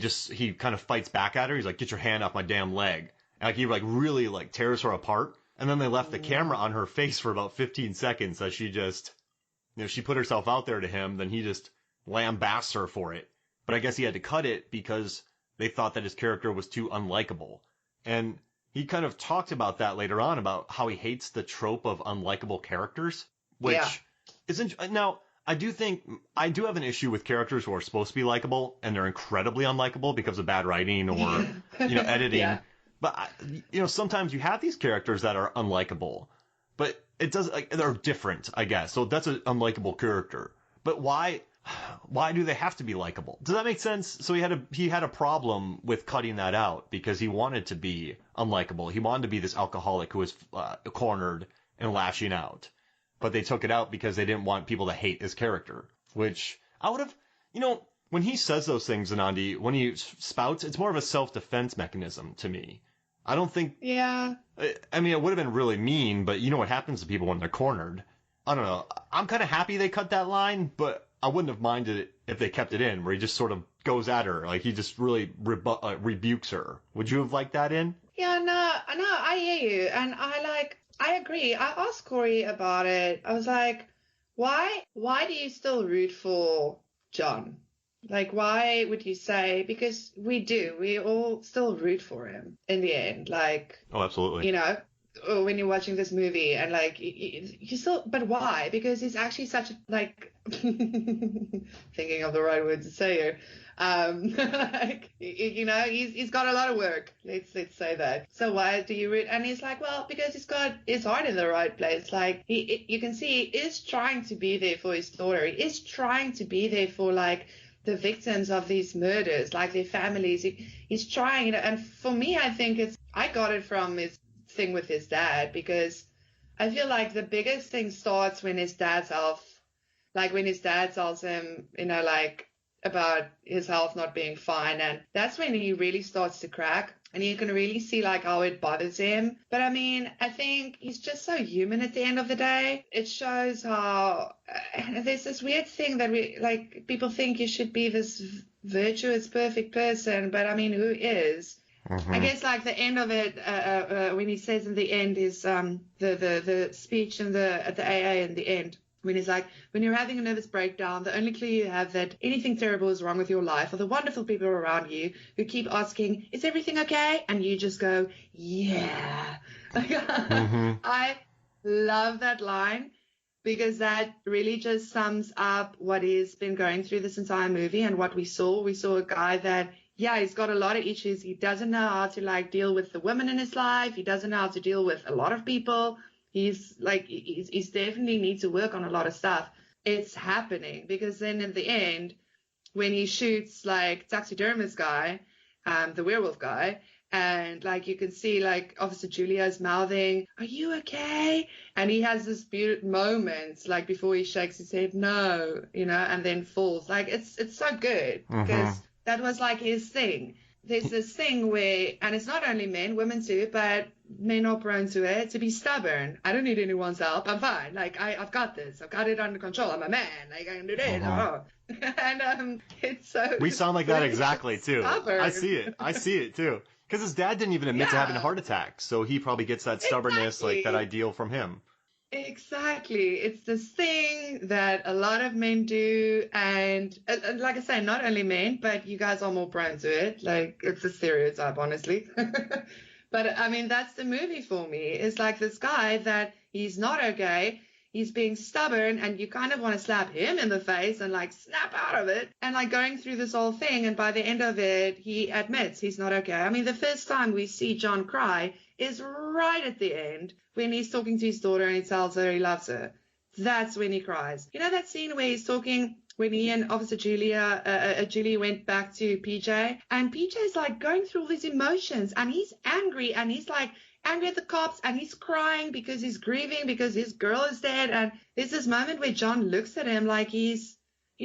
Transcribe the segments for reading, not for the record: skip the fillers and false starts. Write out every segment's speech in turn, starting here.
he kind of fights back at her. He's like, get your hand off my damn leg. And like he like really like tears her apart. And then they left the camera on her face for about 15 seconds as she just, she put herself out there to him. Then he just lambasts her for it. But I guess he had to cut it because they thought that his character was too unlikable. And he kind of talked about that later on, about how he hates the trope of unlikable characters, which isn't. Now, I do have an issue with characters who are supposed to be likable and they're incredibly unlikable because of bad writing or, editing. Yeah. But, sometimes you have these characters that are unlikable, but it does, like, they're different, I guess. So that's an unlikable character. But why do they have to be likable? Does that make sense? So he had a problem with cutting that out because he wanted to be unlikable. He wanted to be this alcoholic who was cornered and lashing out. But they took it out because they didn't want people to hate his character, which I would have, when he says those things, Anandi, when he spouts, it's more of a self-defense mechanism to me. I don't think... Yeah. I mean, it would have been really mean, but you know what happens to people when they're cornered. I don't know. I'm kind of happy they cut that line, but I wouldn't have minded it if they kept it in, where he just sort of goes at her. Like, he just really rebukes her. Would you have liked that in? Yeah, no, I hear you. And I agree. I asked Corey about it. I was like, why do you still root for John? Like, why would you say? Because we do. We all still root for him in the end. Like, oh, absolutely. When you're watching this movie and like, you still, but why? Because he's actually such a, like, thinking of the right words to say here. He's got a lot of work. Let's say that. So why do you root? And he's like, well, because he's got his heart in the right place. Like, you can see he is trying to be there for his daughter. He is trying to be there for, like, the victims of these murders, like their families. He's trying, and for me, I think I got it from his thing with his dad, because I feel like the biggest thing starts when his dad's health, like when his dad tells him, like about his health not being fine, and that's when he really starts to crack, and you can really see like how it bothers him. But I mean, I think he's just so human at the end of the day. It shows how there's this weird thing that people think you should be this virtuous, perfect person, but I mean, who is? I guess like the end of it, when he says in the end is the speech at the AA in the end, when he's like, when you're having a nervous breakdown, the only clue you have that anything terrible is wrong with your life are the wonderful people around you who keep asking, is everything okay? And you just go, yeah. I love that line, because that really just sums up what he's been going through this entire movie and what we saw. We saw a guy that, yeah, he's got a lot of issues. He doesn't know how to like deal with the women in his life. He doesn't know how to deal with a lot of people. He's definitely needs to work on a lot of stuff. It's happening, because then in the end, when he shoots like taxidermist guy, the werewolf guy, and like you can see like Officer Julia's mouthing, "Are you okay?" And he has this beautiful moment like before he shakes his head, "No," and then falls. Like it's so good, because that was like his thing. There's this thing where, and it's not only men, women too, but men are prone to it, to be stubborn. I don't need anyone's help. I'm fine. Like, I've got this. I've got it under control. I'm a man. Like, I can do this. And it's so... We sound like that exactly, too. Stubborn. I see it, too. Because his dad didn't even admit to having a heart attack, so he probably gets that stubbornness, like that ideal from him. Exactly. It's this thing that a lot of men do, and like I say, not only men, but you guys are more prone to it. Like, it's a stereotype, honestly. But I mean, that's the movie for me. It's like this guy that he's not okay. He's being stubborn, and you kind of want to slap him in the face and like snap out of it, and like going through this whole thing. And by the end of it, he admits he's not okay. I mean, the first time we see John cry is right at the end, when he's talking to his daughter and he tells her he loves her. That's when he cries. You know that scene where he's talking, when he and Officer Julie went back to PJ, and PJ's like going through all these emotions, and he's angry, and he's like angry at the cops, and he's crying because he's grieving because his girl is dead. And there's this moment where John looks at him like he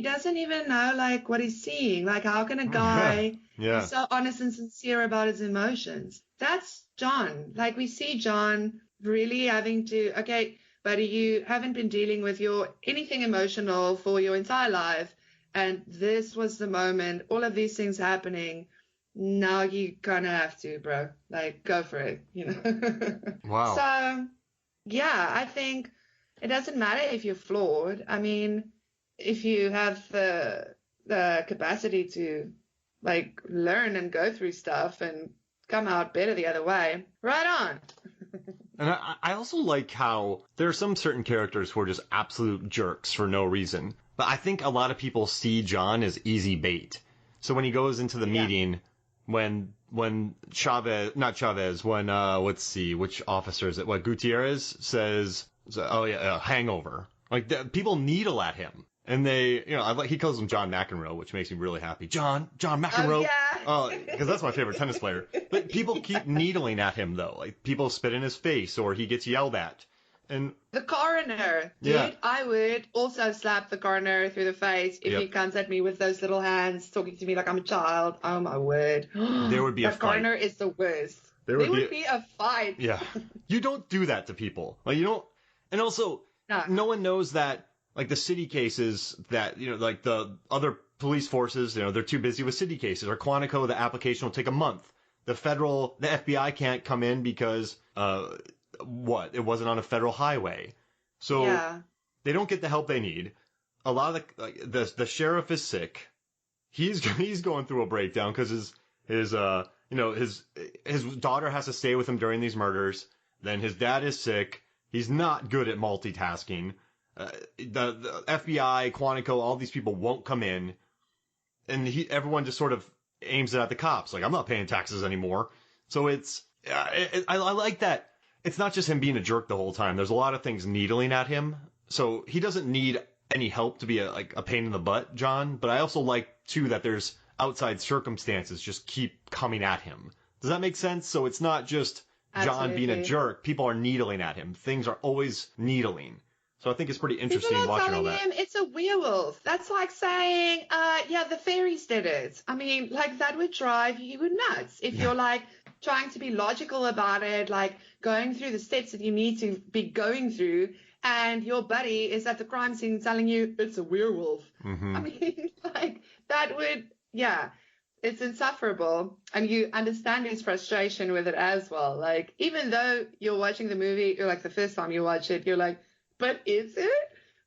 doesn't even know like what he's seeing. Like, how can a guy be so honest and sincere about his emotions? That's John. Like, we see John really having to, okay, buddy, you haven't been dealing with anything emotional for your entire life, and this was the moment, all of these things happening. Now you kind of have to, bro. Like, go for it, you know? Wow. So, yeah, I think it doesn't matter if you're flawed. I mean, if you have the capacity to like learn and go through stuff and come out better the other way, right on. And I also like how there are some certain characters who are just absolute jerks for no reason. But I think a lot of people see John as easy bait. So when he goes into the Yeah. meeting, when Chavez, not Chavez, when let's see, which officer is it? What Gutierrez says? Oh yeah, hangover. Like people needle at him, and they, he calls him John McEnroe, which makes me really happy. John Oh, McEnroe. yeah. Because that's my favorite tennis player. But people keep needling at him though. Like people spit in his face, or he gets yelled at, and The coroner, dude, Yeah. I would also slap the coroner through the face if Yep. he comes at me with those little hands talking to me like I'm a child. Oh my word. There would be a That fight. coroner is the worst. There There would would be a fight. Yeah. You don't do that to people. Like you don't. And also, No. no one knows that, like the city cases that, like the other police forces, they're too busy with city cases. Or Quantico, the application will take a month. The FBI can't come in because, it wasn't on a federal highway. So Yeah. they don't get the help they need. A lot of the sheriff is sick. He's going through a breakdown because his daughter has to stay with him during these murders. Then his dad is sick. He's not good at multitasking. The FBI, Quantico, all these people won't come in, and everyone just sort of aims it at the cops. Like, I'm not paying taxes anymore. So I like that. It's not just him being a jerk the whole time. There's a lot of things needling at him. So he doesn't need any help to be a pain in the butt, John. But I also like too that there's outside circumstances just keep coming at him. Does that make sense? So it's not just John being a Absolutely. jerk. People are needling at him. Things are always needling. So I think it's pretty People interesting are watching all telling that. him it's a werewolf. That's like saying, yeah, the fairies did it. I mean, like that would drive you nuts if you're like trying to be logical about it, like going through the steps that you need to be going through, and your buddy is at the crime scene telling you it's a werewolf. Mm-hmm. I mean, like that would, yeah, it's insufferable. And you understand his frustration with it as well. Like, even though you're watching the movie, or like the first time you watch it, you're like, but is it?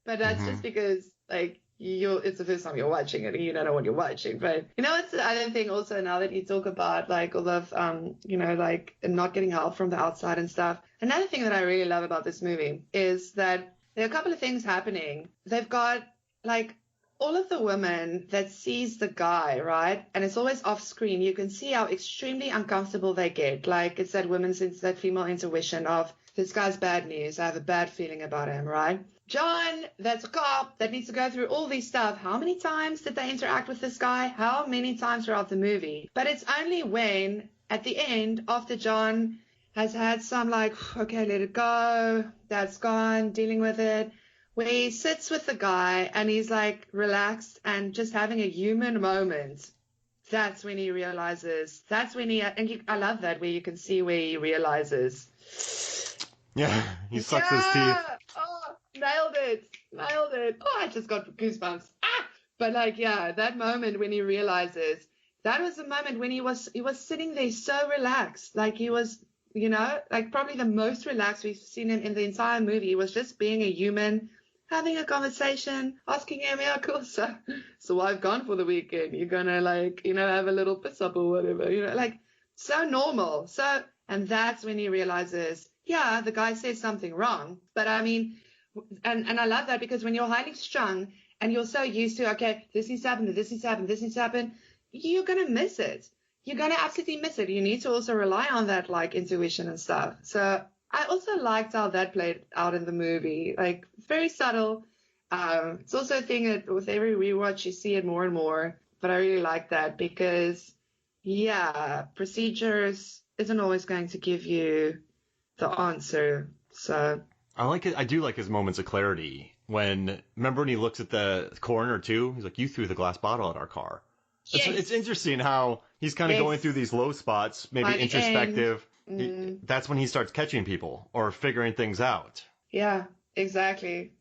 But that's Mm-hmm. just because, like, it's the first time you're watching it and you don't know what you're watching. But it's the other thing also now that you talk about like all of like not getting help from the outside and stuff. Another thing that I really love about this movie is that there are a couple of things happening. They've got like all of the women that sees the guy, right? And it's always off screen. You can see how extremely uncomfortable they get. Like it's that female intuition of this guy's bad news. I have a bad feeling about him, right? John, that's a cop that needs to go through all these stuff. How many times did they interact with this guy? How many times throughout the movie? But it's only when, at the end, after John has had some like, okay, let it go, that's gone, dealing with it, where he sits with the guy and he's like relaxed and just having a human moment. That's when he realizes, I love that where you can see where he realizes. Yeah, he sucks his teeth. Oh, nailed it. Oh, I just got goosebumps. But like, yeah, that moment when he realizes, that was the moment when he was sitting there so relaxed. Like he was, like probably the most relaxed we've seen him in the entire movie. He was just being a human, having a conversation, asking him, yeah, cool. So I've gone for the weekend. You're gonna like, have a little piss up or whatever, like so normal. And that's when he realizes, yeah, the guy says something wrong. But I mean, and I love that because when you're highly strung and you're so used to, okay, this needs to happen, this needs to happen, this needs to happen, you're going to miss it. You're going to absolutely miss it. You need to also rely on that like intuition and stuff. So I also liked how that played out in the movie. Like very subtle. It's also a thing that with every rewatch, you see it more and more. But I really like that because, yeah, procedures isn't always going to give you the answer. So I like it. I do like his moments of clarity. Remember when he looks at the coroner too? He's like, "You threw the glass bottle at our car." yes. It's interesting how he's kind of Yes. going through these low spots, maybe By the introspective. end. That's when he starts catching people or figuring things out. Yeah, exactly.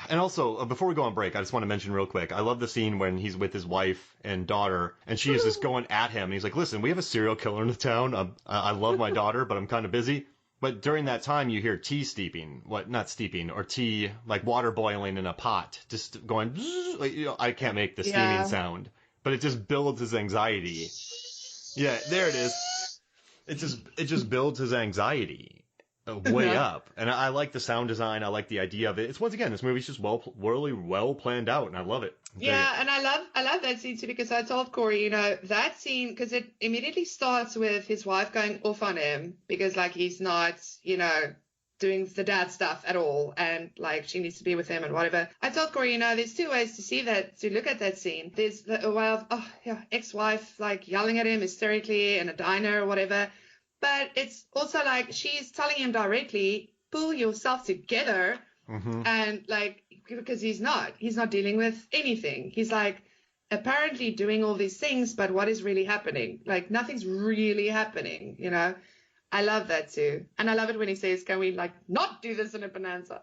And also, before we go on break, I just want to mention real quick, I love the scene when he's with his wife and daughter, and she is just going at him. And he's like, listen, we have a serial killer in the town. I love my daughter, but I'm kind of busy. But during that time, you hear tea steeping. Not steeping, or tea, like water boiling in a pot, just going, like, I can't make the steaming sound, but it just builds his anxiety. Yeah, there it is. It just builds his anxiety way up. And I like the sound design. I like the idea of it. It's, once again, this movie's just really well planned out, and I love it. Yeah, and I love that scene too, because I told Corey, that scene, because it immediately starts with his wife going off on him because, like, he's not, doing the dad stuff at all, and, like, she needs to be with him and whatever. I told Corey, there's two ways to look at that scene. There's a way of, ex-wife, like, yelling at him hysterically in a diner or whatever. But it's also like she's telling him directly, pull yourself together. Mm-hmm. And like, because he's not dealing with anything. He's like apparently doing all these things, but what is really happening? Like nothing's really happening, I love that too. And I love it when he says, can we like not do this in a bonanza?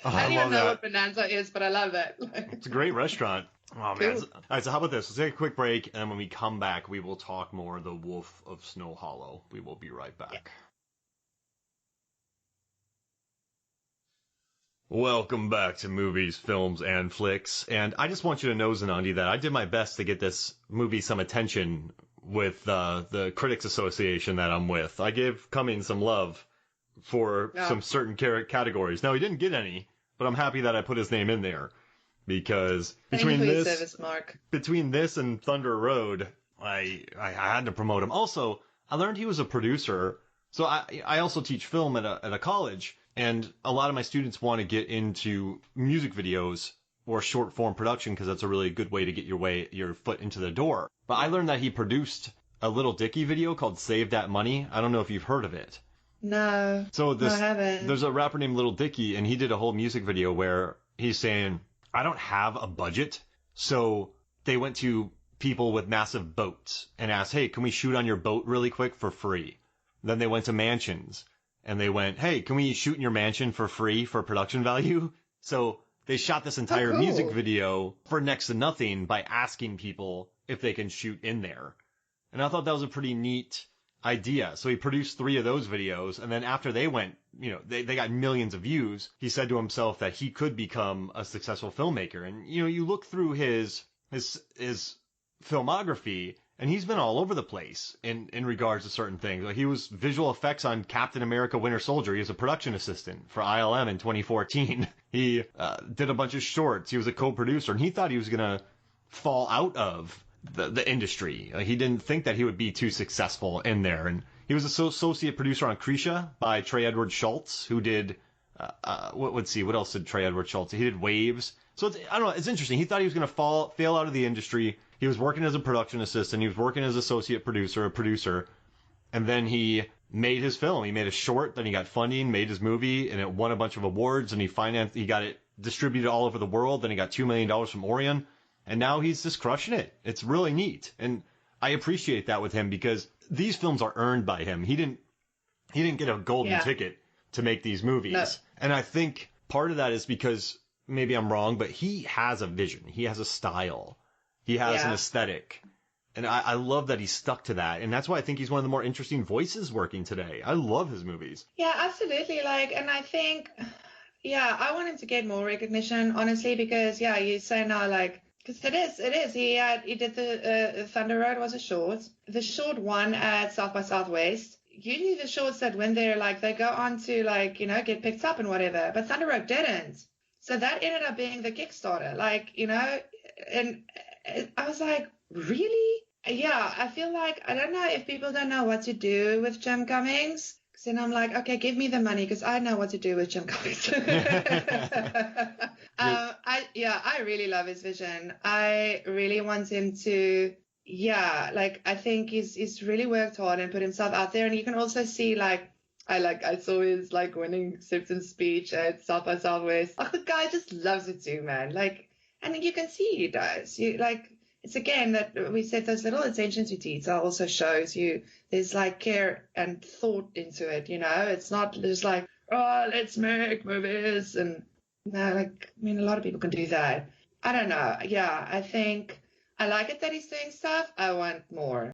I don't even know what bonanza is, but I love that. It's a great restaurant. Oh, man. Cool. All right, so how about this? Let's take a quick break, and when we come back, we will talk more The Wolf of Snow Hollow. We will be right back. Yeah. Welcome back to Movies, Films, and Flicks. And I just want you to know, Zanandi, that I did my best to get this movie some attention with the Critics Association that I'm with. I gave Cummings some love for some certain categories. Now, he didn't get any, but I'm happy that I put his name in there. Because between this and Thunder Road, I had to promote him. Also, I learned he was a producer. So I also teach film at a college, and a lot of my students want to get into music videos or short form production because that's a really good way to get your foot into the door. But I learned that he produced a Little Dicky video called Save That Money. I don't know if you've heard of it. No. So I haven't. There's a rapper named Little Dicky, and he did a whole music video where he's saying, I don't have a budget, so they went to people with massive boats and asked, hey, can we shoot on your boat really quick for free? Then they went to mansions, and they went, hey, can we shoot in your mansion for free for production value? So they shot this entire music video for next to nothing by asking people if they can shoot in there. And I thought that was a pretty neat idea. So he produced 3 of those videos, and then after they went, they got millions of views, he said to himself that he could become a successful filmmaker. And you look through his filmography, and he's been all over the place in regards to certain things. Like he was visual effects on Captain America Winter Soldier. He was a production assistant for ILM in 2014. He did a bunch of shorts. He was a co-producer, and he thought he was gonna fall out of the industry. He didn't think that he would be too successful in there. And he was an associate producer on Krisha by Trey Edward Schultz, who did, what else did Trey Edward Schultz? He did Waves. So I don't know, it's interesting. He thought he was going to fail out of the industry. He was working as a production assistant. He was working as associate producer, and then he made his film. He made a short, then he got funding, made his movie, and it won a bunch of awards, and he got it distributed all over the world. Then he got $2 million from Orion. And now he's just crushing it. It's really neat. And I appreciate that with him because these films are earned by him. He didn't get a golden ticket to make these movies. No. And I think part of that is because, maybe I'm wrong, but he has a vision. He has a style. He has an aesthetic. And I love that he stuck to that. And that's why I think he's one of the more interesting voices working today. I love his movies. Yeah, absolutely. And I think, I want him to get more recognition, honestly, because, you say now, because it is. He did the Thunder Road was a short. The short won at South by Southwest. Usually the shorts that win there, they go on to get picked up and whatever. But Thunder Road didn't. So that ended up being the Kickstarter. And I was like, really? Yeah, I feel like, I don't know if people don't know what to do with Jim Cummings. Then I'm like, okay, give me the money because I know what to do with Jim Cummings. I really love his vision. I really want him to, I think he's really worked hard and put himself out there. And you can also see, I saw his, winning acceptance speech at South by Southwest. The guy just loves it too, man. And you can see he does. It's again that we said those little attention to detail also shows you there's care and thought into it, It's not just let's make movies. And No, like, I mean, a lot of people can do that. I don't know. Yeah, I think I like it that he's doing stuff. I want more.